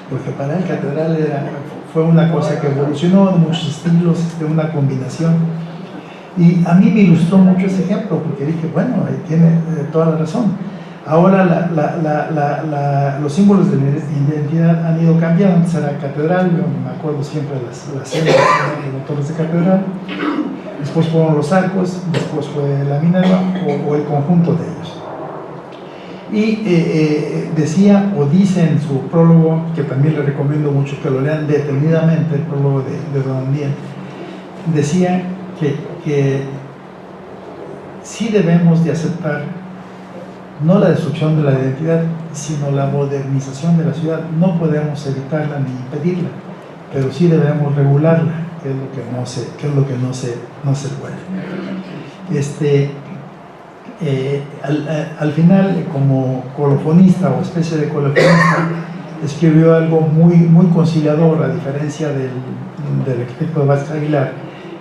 porque para él catedral fue una cosa que evolucionó de muchos estilos, de una combinación. Y a mí me ilustró mucho ese ejemplo, porque dije, bueno, ahí tiene toda la razón. Ahora los símbolos de la identidad han ido cambiando. Antes era catedral, yo me acuerdo siempre de las células de los torres de catedral, después fueron los arcos, después fue la Minerva o el conjunto de ellos. Y decía o dice en su prólogo, que también le recomiendo mucho que lo lean detenidamente, el prólogo de don Daniel, decía que sí debemos de aceptar no la destrucción de la identidad, sino la modernización de la ciudad. No podemos evitarla ni impedirla, pero sí debemos regularla, que es lo que no se puede. Al final, como colofonista o especie de colofonista, escribió algo muy conciliador, a diferencia del arquitecto Vázquez Aguilar,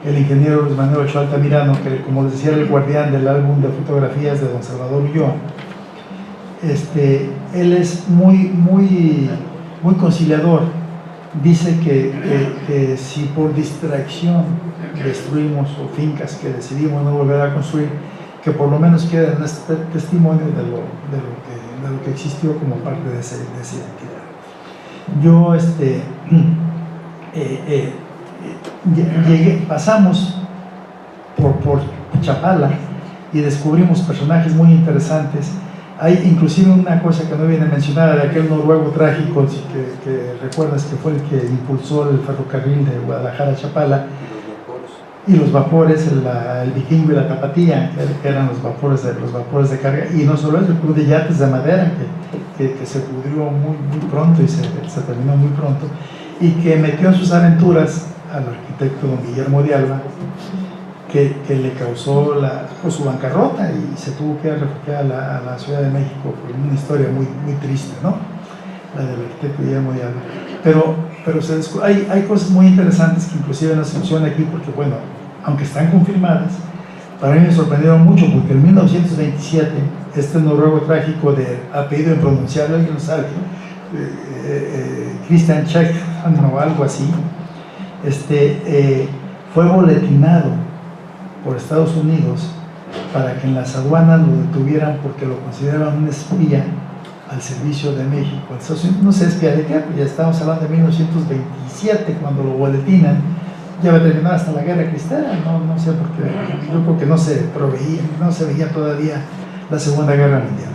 el ingeniero Luis Manuel Ochoa Altamirano, que, como les decía, era el guardián del álbum de fotografías de don Salvador Ulloa. Él es muy conciliador. Dice que si por distracción destruimos o fincas que decidimos no volver a construir, que por lo menos quede en este testimonio de lo que existió como parte de esa identidad. Yo pasamos por Chapala y descubrimos personajes muy interesantes. Hay inclusive una cosa que no viene mencionada de aquel noruego trágico que recuerdas que fue el que impulsó el ferrocarril de Guadalajara a Chapala, y los vapores, el Vikingo y la Tapatía, que eran los vapores de carga, y no solo eso, el club de yates de madera que se pudrió muy pronto y se terminó muy pronto, y que metió en sus aventuras al arquitecto don Guillermo de Alba, que le causó su bancarrota y se tuvo que refugiar a la Ciudad de México por una historia muy triste, ¿no? La del arquitecto Guillermo de Alba. pero hay cosas muy interesantes que inclusive no se mencionan aquí porque, bueno, aunque están confirmadas, para mí me sorprendieron mucho porque en 1927 este noruego trágico de apellido impronunciable, alguien lo sabe, Christian Czech o algo así, fue boletinado por Estados Unidos para que en las aduanas lo detuvieran porque lo consideraban un espía al servicio de México. Estados Unidos no se espía de qué, pues ya estamos hablando de 1927 cuando lo boletinan. Ya va a terminar hasta la guerra cristiana, no sé por qué, yo creo que no se veía todavía la Segunda Guerra Mundial.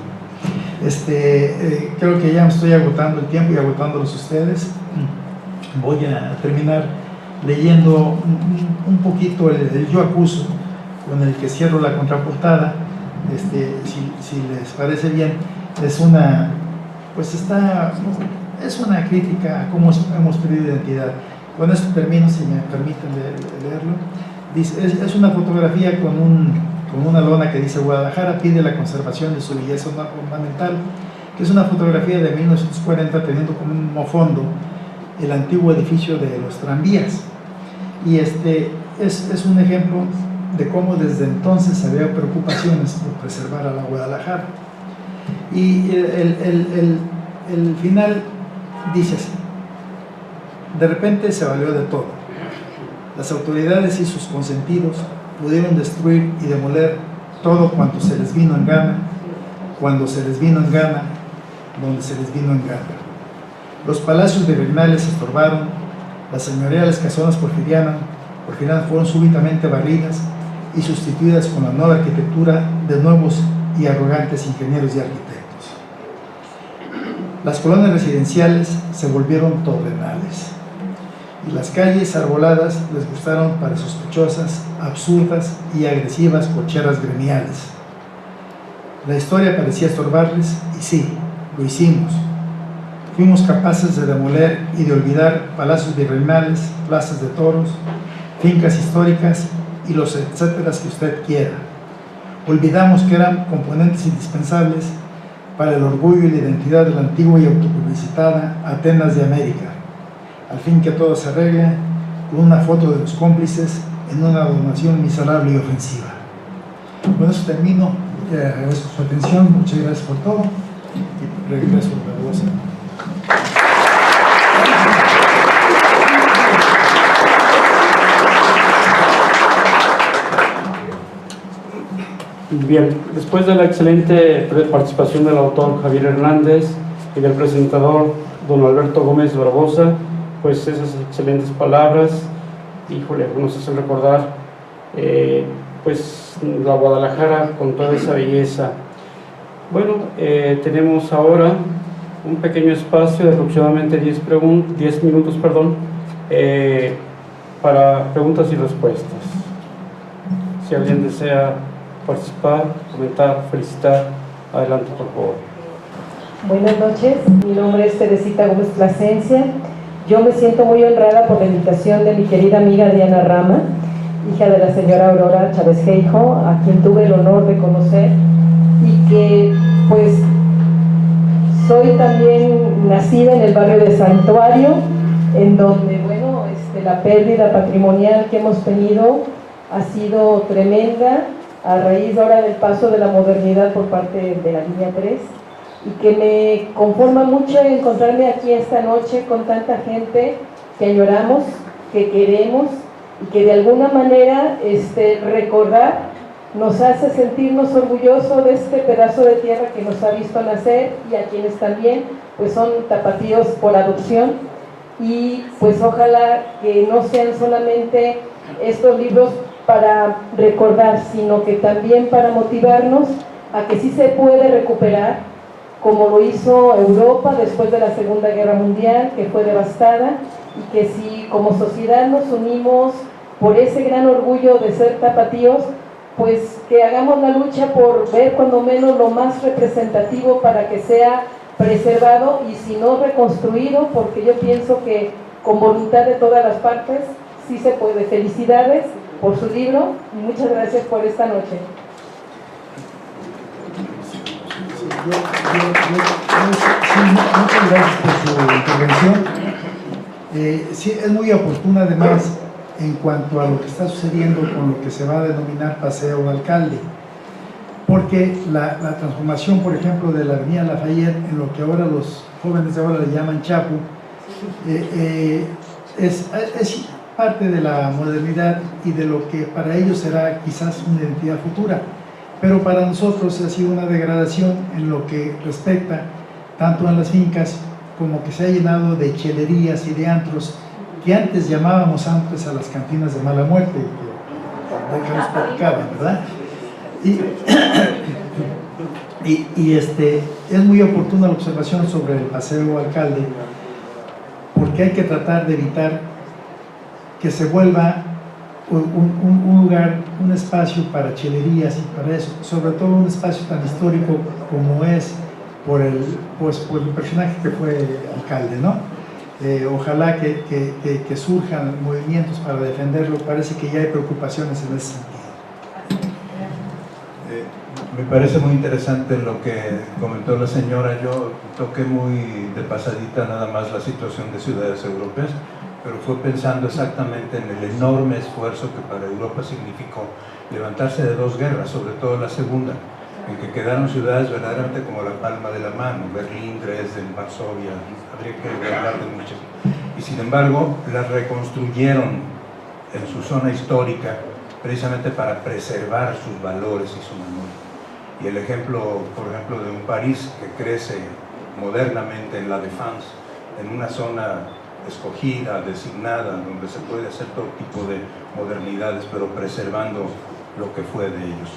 Creo que ya me estoy agotando el tiempo y agotándolos ustedes. Voy a terminar leyendo un poquito el Yo Acuso, con el que cierro la contraportada. Si les parece bien, es una crítica a cómo hemos perdido identidad. Con esto termino, si me permiten leerlo. Dice, es una fotografía con una lona que dice: Guadalajara pide la conservación de su belleza ornamental, que es una fotografía de 1940 teniendo como fondo el antiguo edificio de los tranvías. Y es un ejemplo de cómo desde entonces había preocupaciones por preservar a la Guadalajara. Y el final dice así: de repente se valió de todo. Las autoridades y sus consentidos pudieron destruir y demoler todo cuanto se les vino en gana, cuando se les vino en gana, donde se les vino en gana. Los palacios virreinales se estorbaron, las señoriales casonas porfirianas fueron súbitamente barridas y sustituidas con la nueva arquitectura de nuevos y arrogantes ingenieros y arquitectos. Las colonias residenciales se volvieron torrenales y las calles arboladas les gustaron para sospechosas, absurdas y agresivas cocheras gremiales. La historia parecía estorbarles y sí, lo hicimos. Fuimos capaces de demoler y de olvidar palacios virreinales, plazas de toros, fincas históricas y los etcéteras que usted quiera. Olvidamos que eran componentes indispensables para el orgullo y la identidad de la antigua y autopublicitada Atenas de América. Al fin que todo se arregla con una foto de los cómplices en una donación miserable y ofensiva. Con eso termino. Agradezco su atención. Muchas gracias por todo. Y regreso a la voz. Bien, después de la excelente participación del autor Javier Hernández y del presentador don Alberto Gómez Barbosa, pues esas excelentes palabras, híjole, nos hacen recordar pues la Guadalajara con toda esa belleza. Bueno, tenemos ahora un pequeño espacio de aproximadamente 10 minutos para preguntas y respuestas. Si alguien desea participar, comentar, felicitar, adelante por favor. Buenas noches, mi nombre es Teresita Gómez Plasencia. Yo me siento muy honrada por la invitación de mi querida amiga Diana Rama, hija de la señora Aurora Chávez Geijo, a quien tuve el honor de conocer, y que pues soy también nacida en el barrio de Santuario, en donde bueno, la pérdida patrimonial que hemos tenido ha sido tremenda a raíz ahora del paso de la modernidad por parte de la línea 3, y que me conforma mucho encontrarme aquí esta noche con tanta gente que añoramos, que queremos, y que de alguna manera recordar nos hace sentirnos orgullosos de este pedazo de tierra que nos ha visto nacer, y a quienes también pues son tapatíos por adopción. Y pues ojalá que no sean solamente estos libros para recordar, sino que también para motivarnos a que sí se puede recuperar, como lo hizo Europa después de la Segunda Guerra Mundial, que fue devastada, y que si como sociedad nos unimos por ese gran orgullo de ser tapatíos, pues que hagamos la lucha por ver cuando menos lo más representativo para que sea preservado y si no reconstruido, porque yo pienso que con voluntad de todas las partes sí se puede. Felicidades por su libro y muchas gracias por esta noche. Muchas gracias por su intervención. Sí, es muy oportuna además en cuanto a lo que está sucediendo con lo que se va a denominar Paseo Alcalde, porque la transformación, por ejemplo, de la avenida Lafayette en lo que ahora los jóvenes de ahora le llaman Chapu, es parte de la modernidad y de lo que para ellos será quizás una identidad futura, pero para nosotros ha sido una degradación en lo que respecta tanto en las fincas como que se ha llenado de chelerías y de antros que antes llamábamos antes a las cantinas de mala muerte, que nos platicaban, ¿verdad? Es muy oportuna la observación sobre el Paseo Alcalde, porque hay que tratar de evitar que se vuelva un lugar, un espacio para chelerías y para eso, sobre todo un espacio tan histórico como es por el personaje que fue alcalde, ¿no? Ojalá que surjan movimientos para defenderlo. Parece que ya hay preocupaciones en ese sentido. Me parece muy interesante lo que comentó la señora. Yo toqué muy de pasadita nada más la situación de ciudades europeas, pero fue pensando exactamente en el enorme esfuerzo que para Europa significó levantarse de dos guerras, sobre todo la segunda, en que quedaron ciudades verdaderamente como la palma de la mano, Berlín, Dresden, Varsovia, habría que hablar de muchas. Y sin embargo, las reconstruyeron en su zona histórica precisamente para preservar sus valores y su memoria. Y el ejemplo, por ejemplo, de un París que crece modernamente en la Défense, en una zona escogida, designada, donde se puede hacer todo tipo de modernidades, pero preservando lo que fue de ellos.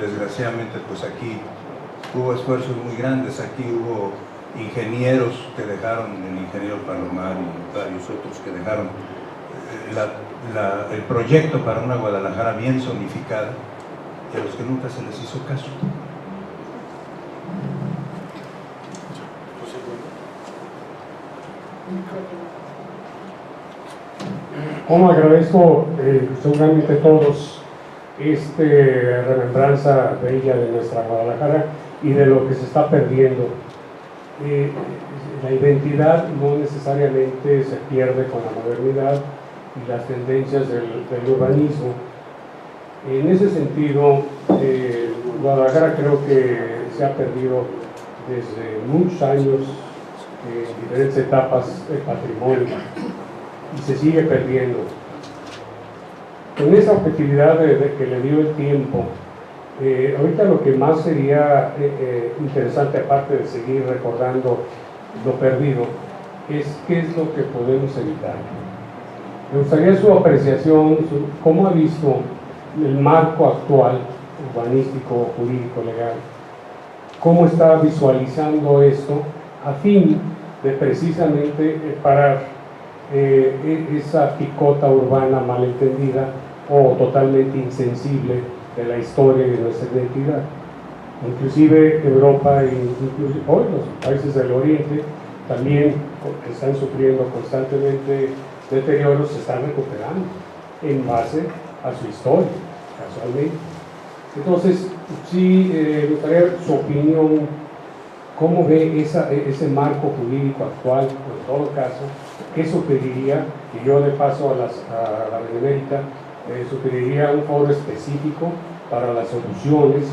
Desgraciadamente, pues aquí hubo esfuerzos muy grandes, aquí hubo ingenieros que dejaron, el ingeniero Palomar y varios otros que dejaron el proyecto para una Guadalajara bien zonificada, y a los que nunca se les hizo caso. Como agradezco seguramente todos remembranza bella de nuestra Guadalajara y de lo que se está perdiendo. La identidad no necesariamente se pierde con la modernidad y las tendencias del urbanismo. En ese sentido, Guadalajara creo que se ha perdido desde muchos años en diferentes etapas de patrimonio y se sigue perdiendo. Con esa objetividad que le dio el tiempo, ahorita lo que más sería interesante, aparte de seguir recordando lo perdido, es qué es lo que podemos evitar. Me gustaría su apreciación, cómo ha visto el marco actual, urbanístico, jurídico, legal, cómo está visualizando esto a fin de precisamente parar esa picota urbana malentendida o totalmente insensible de la historia y de nuestra identidad. Inclusive Europa e inclusive hoy los países del Oriente también están sufriendo constantemente deterioros, se están recuperando en base a su historia, casualmente. Entonces, sí, me gustaría su opinión, cómo ve ese marco jurídico actual, en todo caso, qué sugeriría, y yo de paso a la Benemérita, sugeriría un foro específico para las soluciones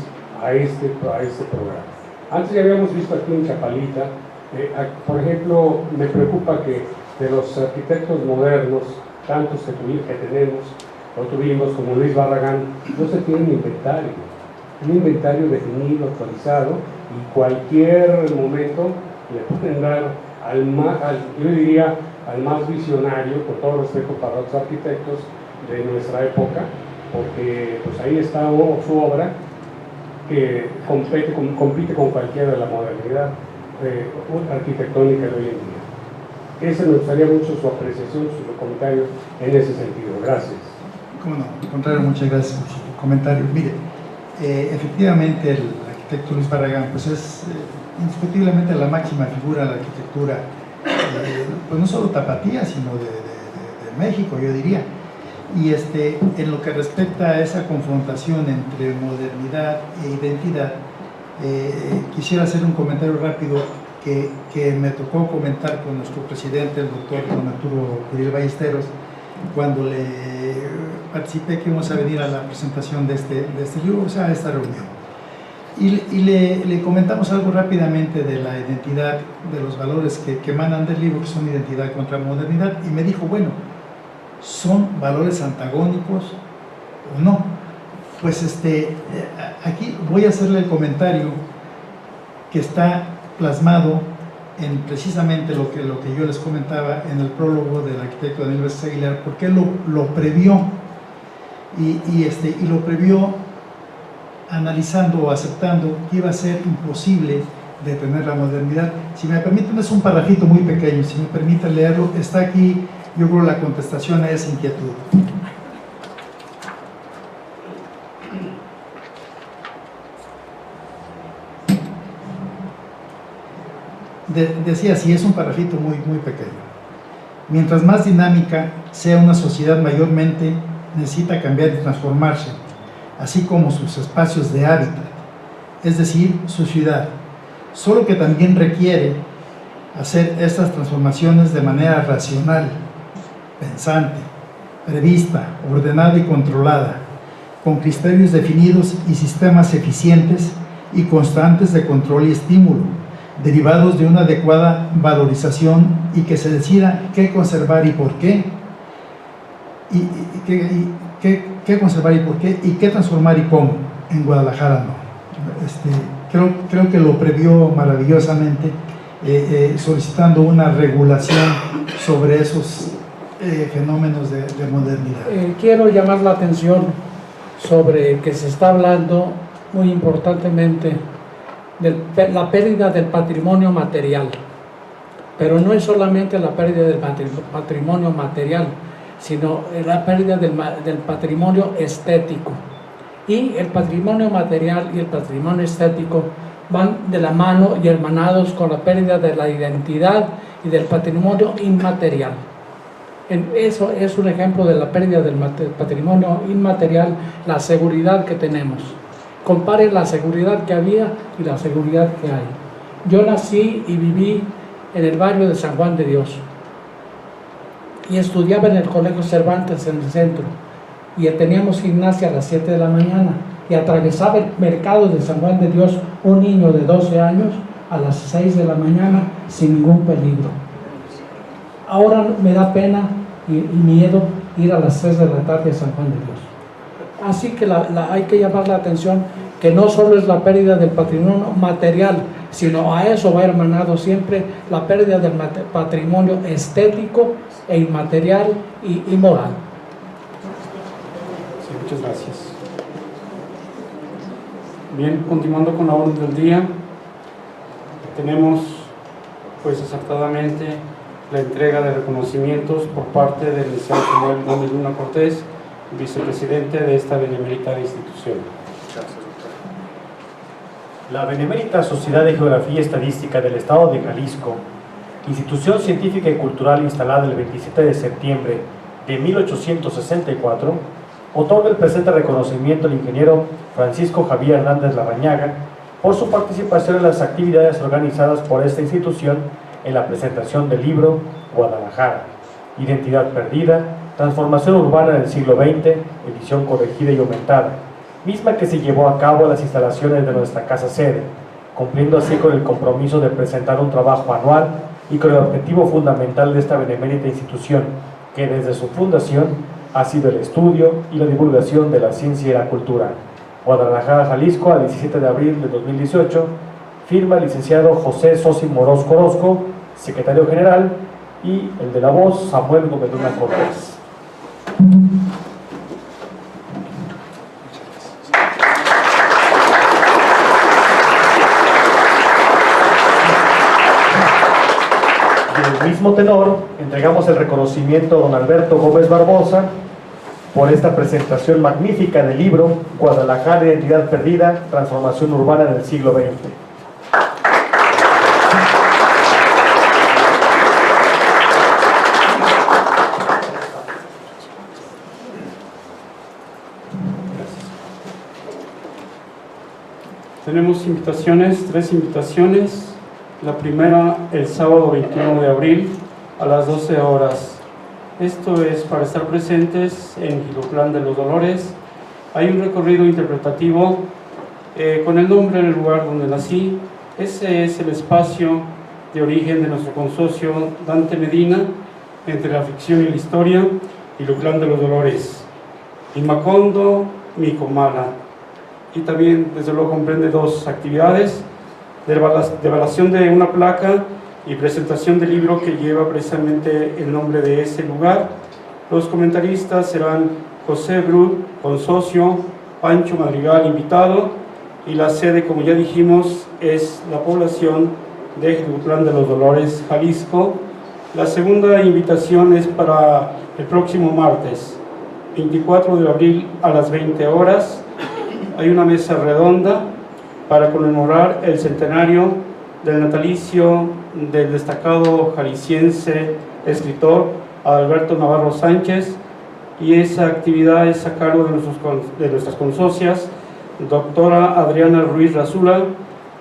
a este programa. Antes ya habíamos visto aquí en Chapalita, por ejemplo, me preocupa que de los arquitectos modernos, tantos que tenemos, o tuvimos como Luis Barragán, no se tiene un inventario definido, actualizado, y cualquier momento le pueden dar yo diría al más visionario, con todo respeto para los arquitectos de nuestra época, porque pues ahí está su obra que compite con cualquiera de la modernidad arquitectónica de hoy en día. Ese me gustaría mucho su apreciación, su comentario en ese sentido. Gracias. Cómo no, al contrario, muchas gracias por su comentario. Mire, efectivamente el arquitecto Luis Barragán pues es indiscutiblemente la máxima figura de la arquitectura, pues no solo tapatía, sino de México, yo diría. Y en lo que respecta a esa confrontación entre modernidad e identidad, quisiera hacer un comentario rápido que me tocó comentar con nuestro presidente, el doctor Don Arturo Curiel Ballesteros, cuando le participé que íbamos a venir a la presentación de este libro, o sea, a esta reunión. Y le comentamos algo rápidamente de la identidad, de los valores que emanan del libro, que son identidad contra modernidad, y me dijo, bueno, ¿son valores antagónicos o no? Pues aquí voy a hacerle el comentario que está plasmado en precisamente lo que yo les comentaba en el prólogo del arquitecto Daniel Vázquez Aguilar, porque él lo previó y lo previó analizando o aceptando que iba a ser imposible detener la modernidad. Si me permiten, es un parrafito muy pequeño, si me permiten leerlo, está aquí, yo creo, la contestación a esa inquietud. Decía así, es un parrafito muy pequeño. Mientras más dinámica sea una sociedad, mayormente necesita cambiar y transformarse, así como sus espacios de hábitat, es decir, su ciudad, solo que también requiere hacer estas transformaciones de manera racional, pensante, prevista, ordenada y controlada, con criterios definidos y sistemas eficientes y constantes de control y estímulo, derivados de una adecuada valorización, y que se decida qué conservar y por qué, qué conservar y por qué, y qué transformar y cómo. En Guadalajara no. Creo que lo previó maravillosamente, solicitando una regulación sobre esos fenómenos de modernidad. Quiero llamar la atención sobre que se está hablando muy importantemente de la pérdida del patrimonio material, pero no es solamente la pérdida del patrimonio material, sino la pérdida del patrimonio estético. Y el patrimonio material y el patrimonio estético van de la mano y hermanados con la pérdida de la identidad y del patrimonio inmaterial. Eso es un ejemplo de la pérdida del patrimonio inmaterial, la seguridad que tenemos. Compare la seguridad que había y la seguridad que hay. Yo nací y viví en el barrio de San Juan de Dios y estudiaba en el Colegio Cervantes en el centro, y teníamos gimnasia a las 7 de la mañana, y atravesaba el mercado de San Juan de Dios un niño de 12 años a las 6 de la mañana sin ningún peligro. Ahora me da pena y miedo ir a las 3 de la tarde a San Juan de Dios. Así que hay que llamar la atención que no solo es la pérdida del patrimonio material, sino a eso va hermanado siempre la pérdida del patrimonio estético e inmaterial y moral. Sí, muchas gracias. Bien, continuando con la orden del día, tenemos pues acertadamente la entrega de reconocimientos por parte del licenciado Samuel Gómez Luna Cortés, vicepresidente de esta benemérita institución. La Benemérita Sociedad de Geografía y Estadística del Estado de Jalisco, institución científica y cultural instalada el 27 de septiembre de 1864, otorga el presente reconocimiento al ingeniero Francisco Javier Hernández Larrañaga por su participación en las actividades organizadas por esta institución en la presentación del libro Guadalajara, Identidad Perdida, Transformación Urbana en el siglo XX, edición corregida y aumentada, misma que se llevó a cabo en las instalaciones de nuestra casa sede, cumpliendo así con el compromiso de presentar un trabajo anual y con el objetivo fundamental de esta benemérita institución, que desde su fundación ha sido el estudio y la divulgación de la ciencia y la cultura. Guadalajara, Jalisco, a 17 de abril de 2018, firma el licenciado José Sosi Moroz Corozco, secretario general, y el de la voz, Samuel Gómez Luna Cortés. En el mismo tenor, entregamos el reconocimiento a don Alberto Gómez Barbosa por esta presentación magnífica del libro Guadalajara, Identidad Perdida, Transformación Urbana en el siglo XX. Tenemos invitaciones, 3 invitaciones. La primera el sábado 21 de abril a las 12 horas. Esto es para estar presentes en Gilotlán de los Dolores. Hay un recorrido interpretativo con el nombre del lugar donde nací. Ese es el espacio de origen de nuestro consocio Dante Medina, entre la ficción y la historia, Gilotlán de los Dolores, Imacondo, Micomala. Y también, desde luego, comprende dos actividades: develación de una placa y presentación del libro que lleva precisamente el nombre de ese lugar. Los comentaristas serán José Brut, consocio, Pancho Madrigal, invitado, y la sede, como ya dijimos, es la población de Gilotlán de los Dolores, Jalisco. La segunda invitación es para el próximo martes, 24 de abril a las 20 horas. Hay una mesa redonda para conmemorar el centenario del natalicio del destacado jalisciense escritor Alberto Navarro Sánchez, y esa actividad es a cargo de nuestras consocias, doctora Adriana Ruiz Razula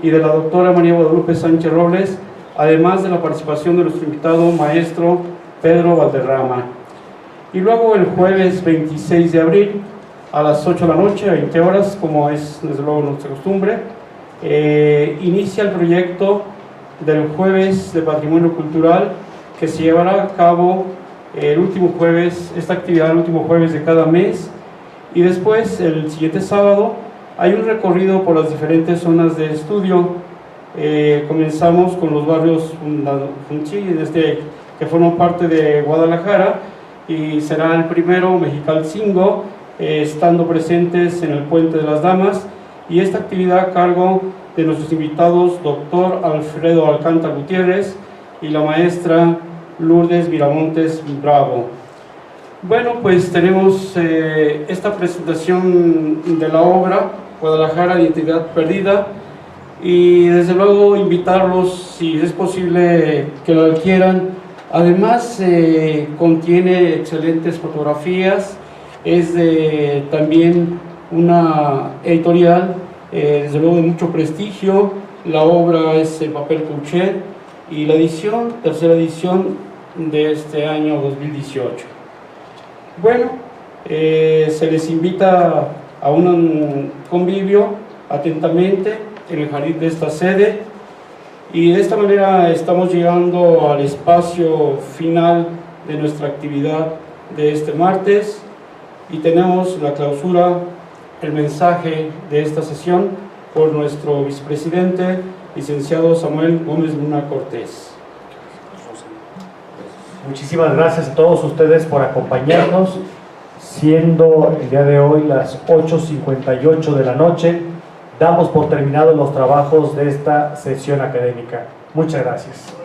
y de la doctora María Guadalupe Sánchez Robles, además de la participación de nuestro invitado maestro Pedro Valderrama. Y luego el jueves 26 de abril a las 8 de la noche, a 20 horas, como es desde luego nuestra costumbre, inicia el proyecto del Jueves de Patrimonio Cultural, que se llevará a cabo el último jueves, esta actividad el último jueves de cada mes, y después el siguiente sábado hay un recorrido por las diferentes zonas de estudio. Comenzamos con los barrios que forman parte de Guadalajara, y será el primero Mexicalcingo, estando presentes en el Puente de las Damas, y esta actividad a cargo de nuestros invitados, doctor Alfredo Alcántara Gutiérrez y la maestra Lourdes Miramontes Bravo. Bueno, pues tenemos esta presentación de la obra Guadalajara, Identidad Perdida, y desde luego invitarlos, si es posible, que lo adquieran. Además, contiene excelentes fotografías, es también una editorial, desde luego de mucho prestigio. La obra es en papel couché, y la edición, tercera edición de este año 2018. Bueno, se les invita a un convivio atentamente en el jardín de esta sede, y de esta manera estamos llegando al espacio final de nuestra actividad de este martes, y tenemos la clausura, el mensaje de esta sesión por nuestro vicepresidente, licenciado Samuel Gómez Luna Cortés. Muchísimas gracias a todos ustedes por acompañarnos, siendo el día de hoy las 8:58 de la noche. Damos por terminados los trabajos de esta sesión académica. Muchas gracias.